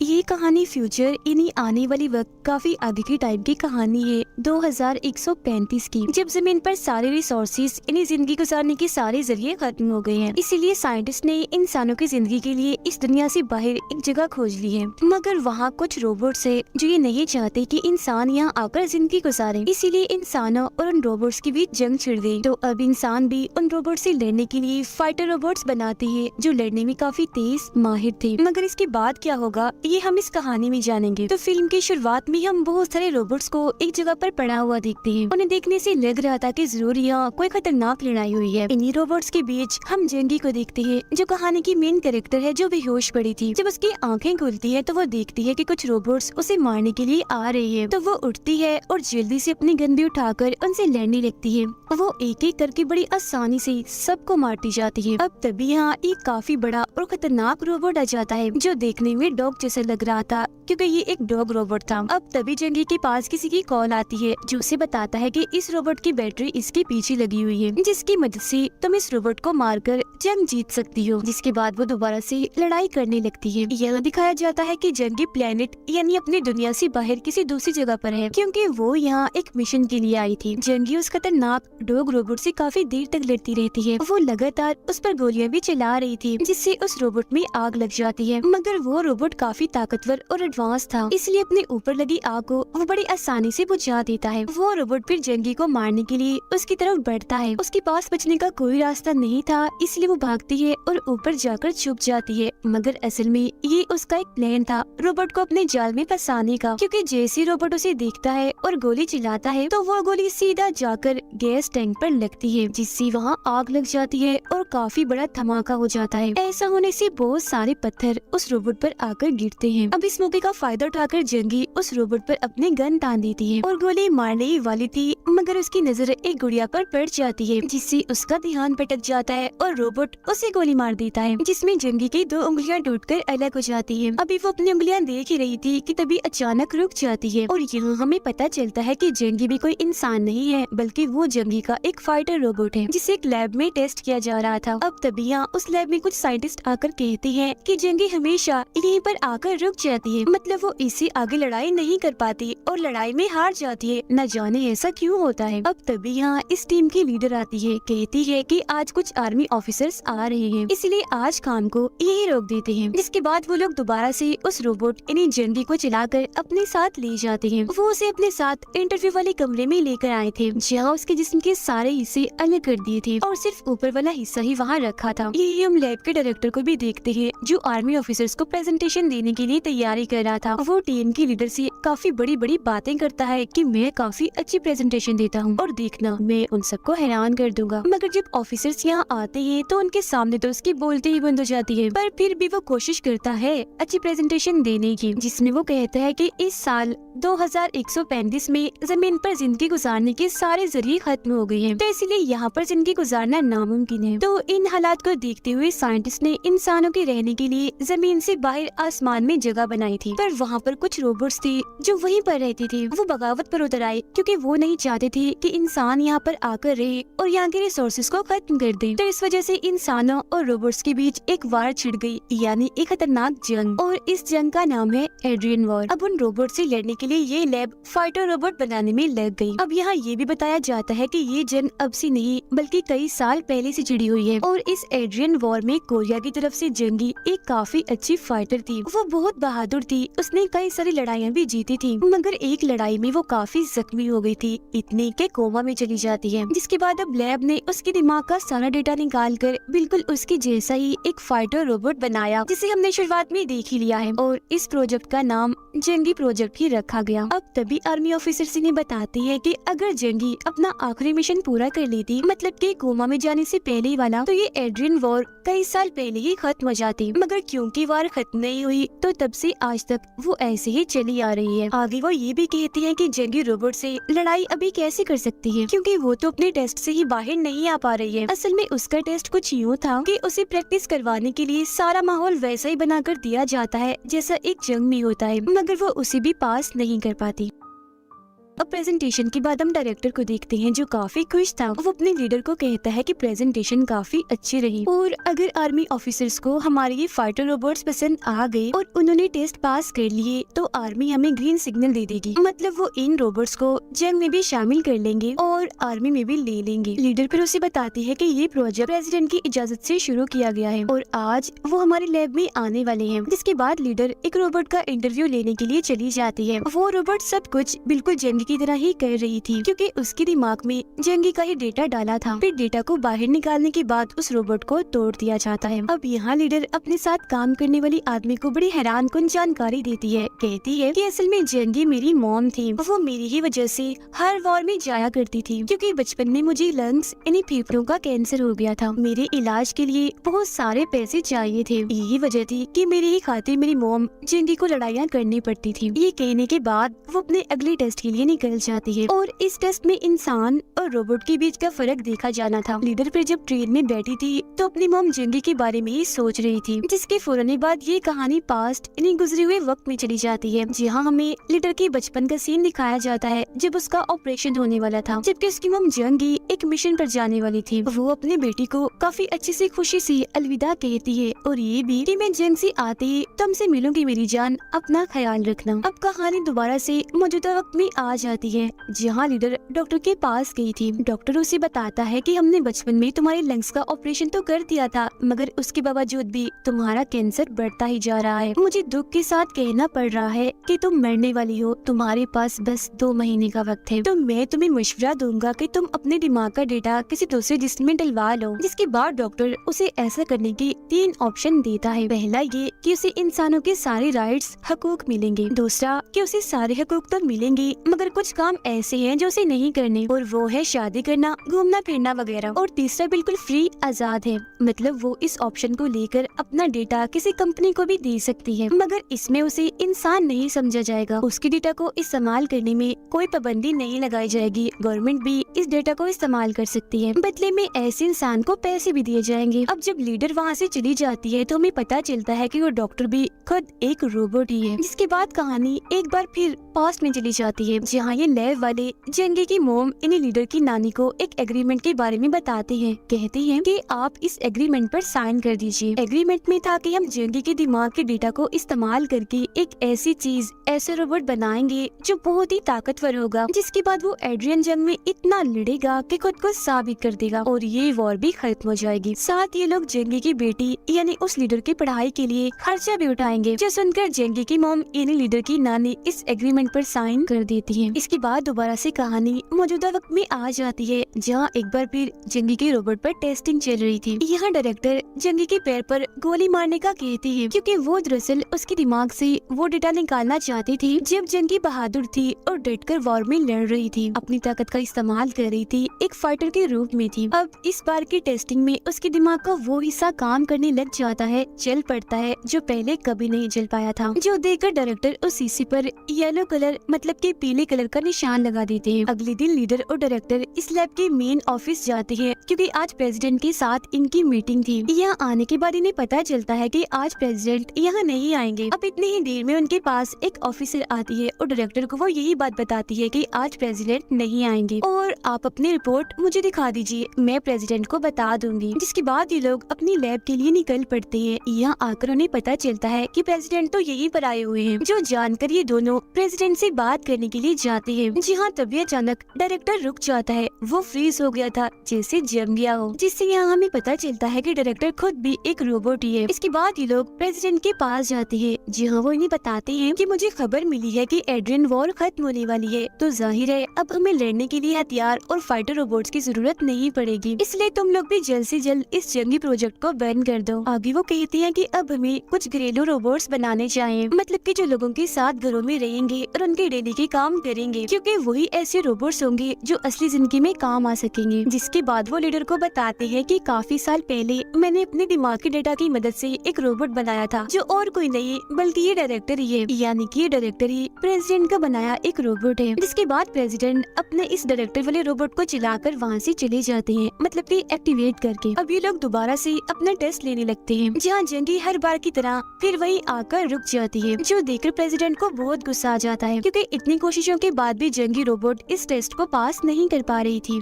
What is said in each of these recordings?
ये कहानी फ्यूचर यानी आने वाली वक्त काफी आगे की टाइम की कहानी है 2135 की, जब जमीन पर सारे रिसोर्सेज यानी जिंदगी गुजारने के सारे जरिए खत्म हो गए हैं। इसीलिए साइंटिस्ट ने इंसानों की जिंदगी के लिए इस दुनिया से बाहर एक जगह खोज ली है, मगर वहाँ कुछ रोबोट्स है जो ये नहीं चाहते कि इंसान यहाँ आकर जिंदगी गुजारे। इसीलिए इंसानों और उन रोबोट्स के बीच जंग छिड़ गई। तो अब इंसान भी उन रोबोट से लड़ने के लिए फाइटर रोबोट्स बनाते हैं जो लड़ने में काफी तेज माहिर थे। मगर इसके बाद क्या होगा ये हम इस कहानी में जानेंगे। तो फिल्म की शुरुआत में हम बहुत सारे रोबोट्स को एक जगह पर पड़ा हुआ देखते हैं। उन्हें देखने से लग रहा था कि जरूर यहाँ कोई खतरनाक लड़ाई हुई है। इन्हीं रोबोट्स के बीच हम जंगी को देखते हैं, जो कहानी की मेन कैरेक्टर है, जो बेहोश पड़ी थी। जब उसकी आंखें खुलती है तो वो देखती है कि कुछ रोबोट्स उसे मारने के लिए आ रहे हैं। तो वो उठती है और जल्दी से अपनी गन भी उठाकर उनसे लड़ने लगती है। वो एक एक करके बड़ी आसानी से सबको मारती जाती है। अब तभी यहाँ एक काफी बड़ा और खतरनाक रोबोट आ जाता है, जो देखने में डॉग जैसा लग रहा था क्योंकि ये एक डॉग रोबोट था। अब तभी जंगी के पास किसी की कॉल आती है, जो उसे बताता है कि इस रोबोट की बैटरी इसके पीछे लगी हुई है, जिसकी मदद से तुम इस रोबोट को मारकर जंग जीत सकती हो। जिसके बाद वो दोबारा से लड़ाई करने लगती है। यह दिखाया जाता है कि जंगी प्लेनेट यानी अपनी दुनिया से बाहर किसी दूसरी जगह पर है, क्योंकि वो यहाँ एक मिशन के लिए आई थी। जंगी उस खतरनाक डॉग रोबोट से काफी देर तक लड़ती रहती है। वो लगातार उस पर गोलियां भी चला रही थी, जिससे उस रोबोट में आग लग जाती है। मगर वो रोबोट काफी ताकतवर और एडवांस था, इसलिए अपने ऊपर लगी आग को वो बड़ी आसानी से बुझा देता है। वो रोबोट फिर जंगी को मारने के लिए उसकी तरफ बढ़ता है। उसके पास बचने का कोई रास्ता नहीं था, इसलिए वो भागती है और ऊपर जाकर छुप जाती है। मगर असल में ये उसका एक प्लान था रोबोट को अपने जाल में फंसाने का, क्योंकि जैसे रोबोट उसे देखता है और गोली चलाता है तो वो गोली सीधा जाकर गैस टैंक पर लगती है, जिससे वहाँ आग लग जाती है और काफी बड़ा धमाका हो जाता है। ऐसा होने से बहुत सारे पत्थर उस रोबोट पर आकर गिरते हैं। अब इस मौके का फायदा उठाकर जंगी उस रोबोट पर अपनी गन तान देती है और गोली मारने ही वाली थी, मगर उसकी नजर एक गुड़िया पर पड़ जाती है, जिससे उसका ध्यान भटक जाता है और रोबोट उसे गोली मार देता है, जिसमें जंगी की 2 उंगलियां टूटकर अलग हो जाती है। अभी वो अपनी उंगलियां देख ही रही थी कि तभी अचानक रुक जाती है और यहाँ हमें पता चलता है कि जंगी भी कोई इंसान नहीं है, बल्कि वो जंगी का एक फाइटर रोबोट है, जिसे एक लैब में टेस्ट किया जा रहा था। अब तभी यहाँ उस लैब में कुछ साइंटिस्ट आकर कहते हैं कि जंगी हमेशा यहीं पर आकर रुक जाती है, मतलब वो इससे आगे लड़ाई नहीं कर पाती और लड़ाई में हार जाती है। न जाने ऐसा क्यों होता है। अब तभी यहाँ इस टीम की लीडर आती है, कहती है कि आज कुछ आर्मी ऑफिसर्स आ रहे हैं, इसलिए आज काम को यही रोक देते हैं। जिसके बाद वो लोग दोबारा से उस रोबोट यानी जंगी को चलाकर अपने साथ ले जाते हैं। वो उसे अपने साथ इंटरव्यू वाले कमरे में लेकर आए थे, जहाँ उसके जिस्म के सारे हिस्से अलग कर दिए थे और सिर्फ ऊपर वाला हिस्सा ही वहाँ रखा था। यही हम लैब के डायरेक्टर को भी देखते हैं, जो आर्मी ऑफिसर्स को प्रेजेंटेशन देने के लिए तैयारी कर रहा था। वो टीम की लीडर से काफी बड़ी बड़ी बातें करता है कि मैं काफी अच्छी प्रेजेंटेशन देता हूँ और देखना मैं उन सबको हैरान कर दूंगा। मगर जब ऑफिसर्स यहाँ आते हैं तो उनके सामने तो उसकी बोलते ही बंद हो जाती है, पर फिर भी वो कोशिश करता है अच्छी प्रेजेंटेशन देने की, जिसमें वो कहता है कि इस साल 2135 में जमीन पर जिंदगी गुजारने के सारे जरिए खत्म हो गए हैं, तो इसलिए यहाँ पर जिंदगी गुजारना नामुमकिन है। तो इन हालात को देखते हुए साइंटिस्ट ने इंसानों के रहने के लिए जमीन से बाहर आसमान में जगह बनाई थी, पर वहाँ पर कुछ रोबोट्स थे जो वहीं पर रहते थे। वो बगावत पर उतर आए, क्योंकि वो नहीं चाहते थे कि इंसान यहाँ पर आकर रहे और यहाँ के रिसोर्सेज को खत्म कर दे। तो इस वजह से इंसानों और रोबोट्स के बीच एक वार छिड़ गई, यानी एक खतरनाक जंग, और इस जंग का नाम है एड्रियन वॉर। अब उन रोबोट से लड़ने के लिए ये लैब फाइटर रोबोट बनाने में लग गई। अब यहाँ ये भी बताया जाता है कि ये जंग अब से नहीं बल्कि कई साल पहले से छिड़ी हुई है, और इस एड्रियन वॉर में कोरिया की तरफ से जंगी एक काफी अच्छी फाइटर थी। वो बहुत बहादुर थी, उसने कई सारी लड़ाइयाँ भी जीती थी, मगर एक लड़ाई में वो काफी जख्मी हो गई थी, इतनी के कोमा में चली जाती है। जिसके बाद अब लैब ने उसके दिमाग का सारा डेटा निकाल कर बिल्कुल उसके जैसा ही एक फाइटर रोबोट बनाया, जिसे हमने शुरुआत में देख ही लिया है, और इस प्रोजेक्ट का नाम जंगी प्रोजेक्ट ही रखा गया। अब तभी आर्मी ऑफिसर ने बताती है कि अगर जंगी अपना आखिरी मिशन पूरा कर लेती, मतलब कि कोमा में जाने से पहले ही वाला, तो ये एड्रियन वॉर कई साल पहले ही खत्म हो जाती। मगर क्योंकि वार खत्म नहीं हुई, तो तब से आज तक वो ऐसे ही चली आ रही है। आगे वो ये भी कहती है कि जंगी रोबोट से लड़ाई अभी कैसे कर सकती है, क्योंकि वो तो अपने टेस्ट से ही बाहर नहीं आ पा रही है। असल में उसका टेस्ट कुछ यूँ था कि उसे प्रैक्टिस करवाने के लिए सारा माहौल वैसा ही बनाकर दिया जाता है जैसा एक जंग में होता है, मगर वो उसे भी पास नहीं कर पाती। अब प्रेजेंटेशन के बाद हम डायरेक्टर को देखते हैं जो काफी खुश था। वो अपने लीडर को कहता है कि प्रेजेंटेशन काफी अच्छी रही और अगर आर्मी ऑफिसर्स को हमारे ये फाइटर रोबोट्स पसंद आ गए और उन्होंने टेस्ट पास कर लिए तो आर्मी हमें ग्रीन सिग्नल दे देगी, मतलब वो इन रोबोट्स को जंग में भी शामिल कर लेंगे और आर्मी में भी ले लेंगे। लीडर फिर उसे बताती है कि ये प्रोजेक्ट प्रेसिडेंट की इजाजत से शुरू किया गया है और आज वो हमारे लैब में आने वाले हैं। जिसके बाद लीडर एक रोबोट का इंटरव्यू लेने के लिए चली जाती है। वो रोबोट सब कुछ बिल्कुल जंगी की तरह ही कर रही थी क्योंकि उसके दिमाग में जंगी का ही डेटा डाला था। फिर डेटा को बाहर निकालने के बाद उस रोबोट को तोड़ दिया जाता है। अब यहाँ लीडर अपने साथ काम करने वाली आदमी को बड़ी हैरान कुन जानकारी देती है। कहती है कि असल में जंगी मेरी मॉम थी, वो मेरी ही वजह से हर वॉर में जाया करती थी क्योंकि बचपन में मुझे लंग्स यानी फेफड़ों का कैंसर हो गया था। मेरे इलाज के लिए बहुत सारे पैसे चाहिए थे, यही वजह थी कि मेरी ही खातिर मेरी मॉम जंगी को लड़ाइयाँ करनी पड़ती थी। ये कहने के बाद वो अपने अगले टेस्ट के लिए निकल जाती है और इस टेस्ट में इंसान और रोबोट के बीच का फर्क देखा जाना था। लीडर फिर जब ट्रेन में बैठी थी तो अपनी मॉम जंगी के बारे में ही सोच रही थी, जिसके फौरन बाद ये कहानी पास्ट यानी गुजरे हुए वक्त में चली जाती है, जहाँ हमें लीडर के बचपन का सीन दिखाया जाता है जब उसका ऑपरेशन होने वाला था, जबकि उसकी मॉम जंगी एक मिशन पर जाने वाली थी। वो अपने बेटी को काफी अच्छी से खुशी से अलविदा कहती है और ये भी कि मैं जंग से आते ही तुमसे मिलूंगी मेरी जान, अपना ख्याल रखना। अब कहानी दोबारा से मौजूदा वक्त में आ जाती है जहाँ लीडर डॉक्टर के पास गई थी। डॉक्टर उसे बताता है कि हमने बचपन में तुम्हारे लंग्स का ऑपरेशन तो कर दिया था मगर उसके बावजूद भी तुम्हारा कैंसर बढ़ता ही जा रहा है। मुझे दुख के साथ कहना पड़ रहा है कि तुम मरने वाली हो, तुम्हारे पास बस 2 महीने का वक्त है। तो मैं तुम्हें मशवरा दूंगा कि तुम अपने दिमाग का डेटा किसी दूसरे जिस्म में डलवा लो। जिसके बाद डॉक्टर उसे ऐसा करने की 3 ऑप्शन देता है। पहला ये कि उसे इंसानों के सारे राइट्स हकूक मिलेंगे, दूसरा कि उसे सारे हकूक तो मिलेंगे मगर कुछ काम ऐसे हैं जो उसे नहीं करने और वो है शादी करना, घूमना फिरना वगैरह, और तीसरा बिल्कुल फ्री आजाद है, मतलब वो इस ऑप्शन को लेकर अपना डेटा किसी कंपनी को भी दे सकती है मगर इसमें उसे इंसान नहीं समझा जाएगा। उसके डेटा को इस्तेमाल करने में कोई पाबंदी नहीं लगाई जाएगी, गवर्नमेंट भी इस डेटा को इस्तेमाल कर सकती है, बदले में ऐसे इंसान को पैसे भी दिए जाएंगे। अब जब लीडर वहाँ से चली जाती है तो हमें पता चलता है कि वो डॉक्टर भी खुद एक रोबोट ही है। जिसके बाद कहानी एक बार फिर पास्ट में चली जाती है जहाँ ये लैब वाले जंगी की मोम इन्हीं लीडर की नानी को एक एग्रीमेंट के बारे में बताते हैं। कहते हैं कि आप इस एग्रीमेंट पर साइन कर दीजिए। एग्रीमेंट में था कि हम जंगी के दिमाग के डेटा को इस्तेमाल करके एक ऐसी चीज, ऐसे रोबोट बनाएंगे जो बहुत ही ताकतवर होगा, जिसके बाद वो एड्रियन जंग में इतना लड़ेगा कि खुद को साबित कर देगा और ये वॉर भी खत्म हो जाएगी। साथ ये लोग जंगी की बेटी यानी उस लीडर की पढ़ाई के लिए खर्चा भी उठाएंगे। जो सुनकर जंगी की मोम यानी लीडर की नानी इस एग्रीमेंट पर साइन कर देती है। इसके बाद दोबारा से कहानी मौजूदा वक्त में आ जाती है जहाँ एक बार फिर जंगी के रोबोट पर टेस्टिंग चल रही थी। यहाँ डायरेक्टर जंगी के पैर पर गोली मारने का कहती है क्योंकि वो दरअसल उसके दिमाग से वो डेटा निकालना चाहती थी जब जंगी बहादुर थी और डटकर वॉर में लड़ रही थी, अपनी ताकत का इस्तेमाल कर रही थी, एक फाइटर के रूप में थी। अब इस बार की टेस्टिंग में उसके दिमाग का वो हिस्सा काम करने लग जाता है, चल पड़ता है जो पहले कभी नहीं चल पाया था, जो देखकर डायरेक्टर उस शीशे पर येलो कलर मतलब के पीले कलर का निशान लगा देते हैं। अगले दिन लीडर और डायरेक्टर इस लैब के मेन ऑफिस जाते हैं क्योंकि आज प्रेसिडेंट के साथ इनकी मीटिंग थी। यहाँ आने के बाद इन्हें पता चलता है कि आज प्रेसिडेंट यहाँ नहीं आएंगे। अब इतनी ही देर में उनके पास एक ऑफिसर आती है और डायरेक्टर को वो यही बात बताती है कि आज प्रेसिडेंट नहीं आएंगे और आप अपनी रिपोर्ट मुझे दिखा दीजिए, मैं प्रेसिडेंट को बता दूंगी। जिसके बाद ये लोग अपनी लैब के लिए निकल पड़ते हैं। यहाँ आकर उन्हें पता चलता है कि प्रेसिडेंट तो यहीं पर आए हुए हैं, जो जानकर ये दोनों प्रेसिडेंट से बात करने के लिए जाते हैं। जहाँ तभी अचानक डायरेक्टर रुक जाता है, वो फ्रीज हो गया था जैसे जम गया हो, जिससे यहाँ हमें पता चलता है कि डायरेक्टर खुद भी एक रोबोट ही है। इसके बाद ये लोग प्रेसिडेंट के पास जाते हैं जहाँ वो इन्हें बताते हैं कि मुझे खबर मिली है कि एड्रियन वॉर खत्म होने वाली है, तो जाहिर है अब हमें लड़ने के लिए हथियार और फाइटर रोबोट्स की जरूरत नहीं पड़ेगी, इसलिए तुम लोग भी जल्द से जल्द इस जंगी प्रोजेक्ट को बंद कर दो। आगे वो कहते हैं कि अब हमें कुछ घरेलू रोबोट्स बनाने चाहिए, मतलब कि जो लोगों के साथ घरों में रहेंगे और उनके डेली के काम करेंगे, क्योंकि वही ऐसे रोबोट्स होंगे जो असली जिंदगी में काम आ सकेंगे। जिसके बाद वो लीडर को बताते हैं कि काफी साल पहले मैंने अपने दिमाग के डेटा की मदद से एक रोबोट बनाया था जो और कोई नहीं बल्कि ये डायरेक्टर ही है, यानी कि ये डायरेक्टर ही प्रेसिडेंट का बनाया एक रोबोट है। जिसके बाद प्रेसिडेंट अपने इस डायरेक्टर वाले रोबोट को चलाकर वहाँ से चले जाते हैं, मतलब कि एक्टिवेट करके। अब ये लोग दोबारा से अपना टेस्ट लेने लगते हैं जहाँ जंगी हर बार की तरह फिर वही आकर रुक जाती है, जो देखकर प्रेसिडेंट को बहुत गुस्सा आ जाता है क्योंकि इतनी कोशिशों के बाद भी जंगी रोबोट इस टेस्ट को पास नहीं कर पा रही थी।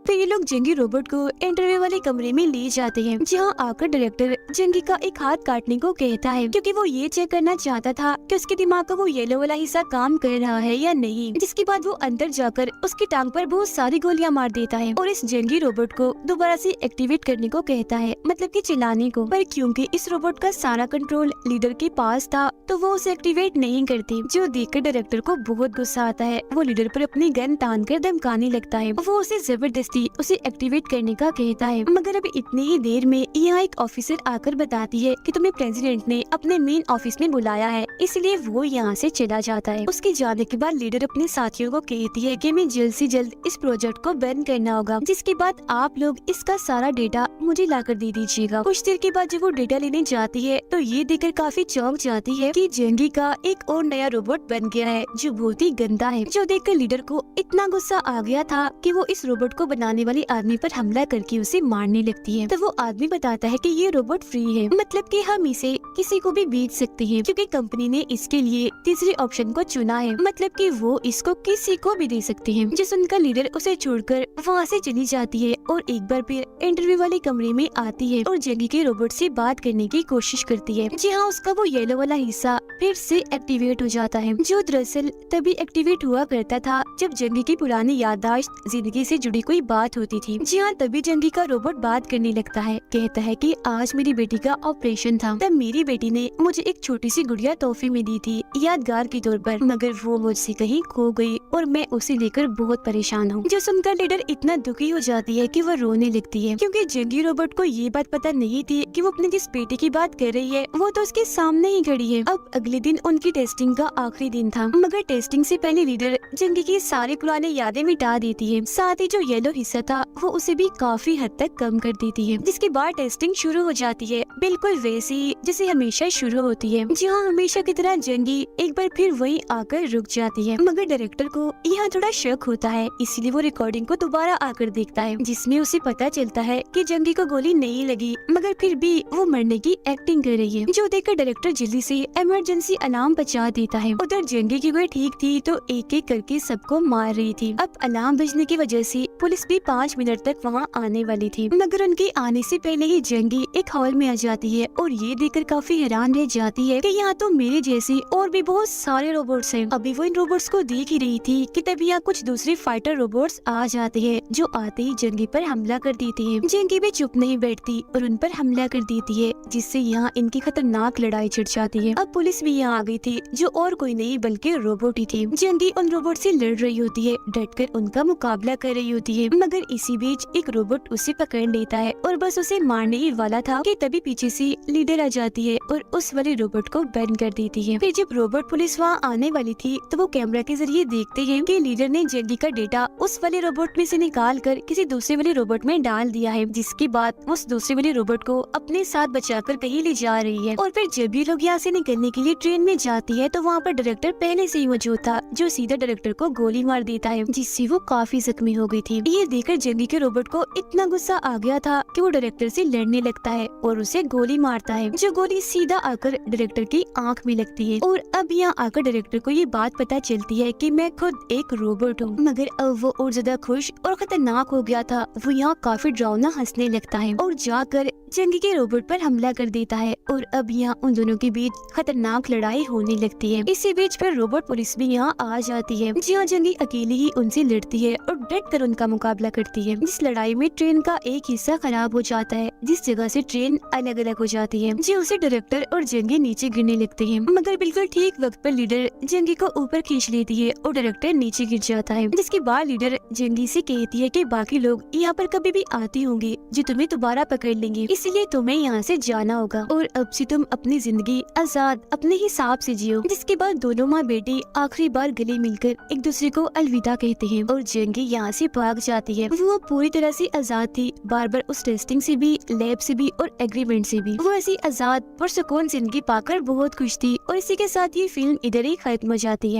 फिर ये लोग जंगी रोबोट को इंटरव्यू वाले कमरे में ले जाते हैं, जहां आकर डायरेक्टर जंगी का एक हाथ काटने को कहता है, क्योंकि वो ये चेक करना चाहता था कि उसके दिमाग का वो येलो वाला हिस्सा काम कर रहा है या नहीं। जिसके बाद वो अंदर जाकर उसकी टांग पर बहुत सारी गोलियां मार देता है और इस जंगी रोबोट को दोबारा से एक्टिवेट करने को कहता है, मतलब कि चलाने को। पर क्योंकि इस रोबोट का सारा कंट्रोल लीडर के पास था, तो वो उसे एक्टिवेट नहीं करती, जो देखकर डायरेक्टर को बहुत गुस्सा आता है। वो लीडर पर अपनी गन तान कर धमकाने लगता है। वो उसे जबरदस्ती उसे एक्टिवेट करने का कहता है, मगर अभी इतनी ही देर में यहाँ एक ऑफिसर आकर बताती है कि तुम्हें प्रेसिडेंट ने अपने मेन ऑफिस में बुलाया है, इसलिए वो यहाँ से चला जाता है। उसके जाने के बाद लीडर अपने साथियों को कहती है कि हमें जल्द से जल्द इस प्रोजेक्ट को बंद करना होगा, जिसके बाद आप लोग इसका सारा डेटा मुझे लाकर दे दीजिएगा। कुछ देर के बाद जब वो डेटा लेने जाती है, तो ये देखकर काफी चौंक जाती है कि जंगी का एक और नया रोबोट बन गया है, जो बहुत ही गंदा है। जो देखकर लीडर को इतना गुस्सा आ गया था कि वो इस रोबोट को बनाने वाले आदमी पर हमला करके उसे मारने लगती है। तो वो आदमी बताता है कि ये रोबोट फ्री है, मतलब कि हम इसे किसी को भी बेच सकते हैं, क्योंकि कंपनी ने इसके लिए तीसरे ऑप्शन को चुना है, मतलब कि वो इसको किसी को भी दे सकते हैं। जो सुनकर लीडर उसे छोड़कर वहाँ से चली जाती है और एक बार फिर इंटरव्यू वाले कमरे में आती है और जंगी के रोबोट से बात करने की कोशिश करती है। जी हाँ, उसका वो येलो वाला हिस्सा फिर से एक्टिवेट हो जाता है, जो दरअसल तभी एक्टिवेट हुआ करता था जब जंगी की पुरानी याददाश्त जिंदगी से जुड़ी कोई बात होती थी। जी हाँ, तभी जंगी का रोबोट बात करने लगता है। कहता है कि आज मेरी बेटी का ऑपरेशन था, तब मेरी बेटी ने मुझे एक छोटी सी गुड़िया तोहफे में दी थी यादगार के तौर पर, मगर वो मुझसे कहीं खो गई और मैं उसे लेकर बहुत परेशान हूँ। जो सुनकर लीडर इतना दुखी हो जाती है कि वो रोने लगती है, क्योंकि जंगी रोबोट को ये बात पता नहीं थी कि वो अपनी जिस बेटी की बात कर रही है वो तो उसके सामने ही खड़ी है। अब अगले दिन उनकी टेस्टिंग का आखिरी दिन था, मगर टेस्टिंग से पहले लीडर जंगी की सारी पुरानी यादें मिटा देती है, साथ ही जो येलो हिस्सा था वो उसे भी काफी हद तक कम कर देती है। जिसके बाद टेस्टिंग शुरू हो जाती है, बिल्कुल वैसी जैसे हमेशा शुरू होती है। जहाँ हमेशा की तरह जंगी एक बार फिर वहीं आकर रुक जाती है, मगर डायरेक्टर को यहाँ थोड़ा शक होता है, इसलिए वो रिकॉर्डिंग को दोबारा आकर देखता है, जिसमें उसे पता चलता है कि जंगी को गोली नहीं लगी, मगर फिर भी वो मरने की एक्टिंग कर रही है। जो देखकर डायरेक्टर जल्दी से इमरजेंसी अलार्म बजा देता है। उधर जंगी की गोली ठीक थी तो एक एक करके सबको मार रही थी। अब अलार्म बजने की वजह से पुलिस भी 5 मिनट तक वहाँ आने वाली थी, मगर उनके आने से पहले ही जंगी एक हॉल में आ जाती है और ये देखकर काफी हैरान रह जाती है कि यहाँ तो मेरे जैसे और भी बहुत सारे रोबोट्स हैं। अभी वो इन रोबोट्स को देख ही रही थी कि तभी यहाँ कुछ दूसरे फाइटर रोबोट्स आ जाते हैं, जो आते ही जंगी पर हमला कर देते हैं। जंगी भी चुप नहीं बैठती और उन पर हमला कर देती है, जिससे यहाँ इनकी खतरनाक लड़ाई छिड़ जाती है। अब पुलिस भी यहाँ आ गई थी, जो और कोई नहीं बल्कि रोबोट ही थी। जंगी उन रोबोट से लड़ रही होती है, डटकर उनका मुकाबला कर रही होती है, मगर इसी बीच एक रोबोट उसे पकड़ लेता है और बस उसे मारने ही वाला था कि तभी पीछे से लीडर आ जाती है और उस वाले रोबोट को बंद कर देती है। फिर जब रोबोट पुलिस वहाँ आने वाली थी, तो वो कैमरा के जरिए देखते हैं कि लीडर ने जंगी का डेटा उस वाले रोबोट में से निकाल कर किसी दूसरे वाले रोबोट में डाल दिया है, जिसके बाद उस दूसरे वाले रोबोट को अपने साथ बचाकर कहीं ले जा रही है। और फिर जब ये लोग यहाँ से निकलने के लिए ट्रेन में जाती है, तो वहाँ पर डायरेक्टर पहले से ही मौजूद था, जो सीधा डायरेक्टर को गोली मार देता है, जिससे वो काफी जख्मी हो गई थी। ये देखकर जंगी के रोबोट को इतना गुस्सा आ गया था कि वो डायरेक्टर से लड़ने लगता है और उसे गोली मारता है, जो गोली सीधा आकर डायरेक्टर की आंख में लगती है। और अब यहाँ आकर डायरेक्टर को ये बात पता चलती है कि मैं खुद एक रोबोट हूँ। मगर अब वो और ज्यादा खुश और खतरनाक हो गया था। वो यहाँ काफी डरावना हंसने लगता है और जाकर जंगी के रोबोट पर हमला कर देता है और अब यहाँ उन दोनों के बीच खतरनाक लड़ाई होने लगती है। इसी बीच फिर रोबोट पुलिस भी यहाँ आ जाती है, जहाँ जंगी अकेली ही उनसे लड़ती है और डट कर उनका मुकाबला करती है। इस लड़ाई में ट्रेन का एक हिस्सा खराब हो जाता है, जिस जगह से ट्रेन अलग अलग हो जाती है, जो उसे डायरेक्टर और जंगी नीचे गिरने लगते हैं। मगर बिल्कुल ठीक वक्त पर लीडर जंगी को ऊपर खींच लेती है और डायरेक्टर नीचे गिर जाता है, जिसके बाद लीडर जंगी से कहती है कि बाकी लोग यहाँ पर कभी भी आते होंगे जो तुम्हें दोबारा पकड़ लेंगे, इसलिए तुम्हें यहाँ से जाना होगा और अब से तुम अपनी जिंदगी आजाद अपने हिसाब से जियो। जिसके बाद दोनों माँ बेटी आखिरी बार गले मिलकर एक दूसरे को अलविदा कहते हैं और जंगी यहाँ से भाग जाती है। वो पूरी तरह से आजाद थी, बार बार उस टेस्टिंग से भी, लैब से भी और एग्रीमेंट से भी। वो ऐसी आजाद और सुकून जिंदगी पाकर बहुत खुश थी। और इसी के साथ ये फिल्म इधर ही खत्म हो जाती है।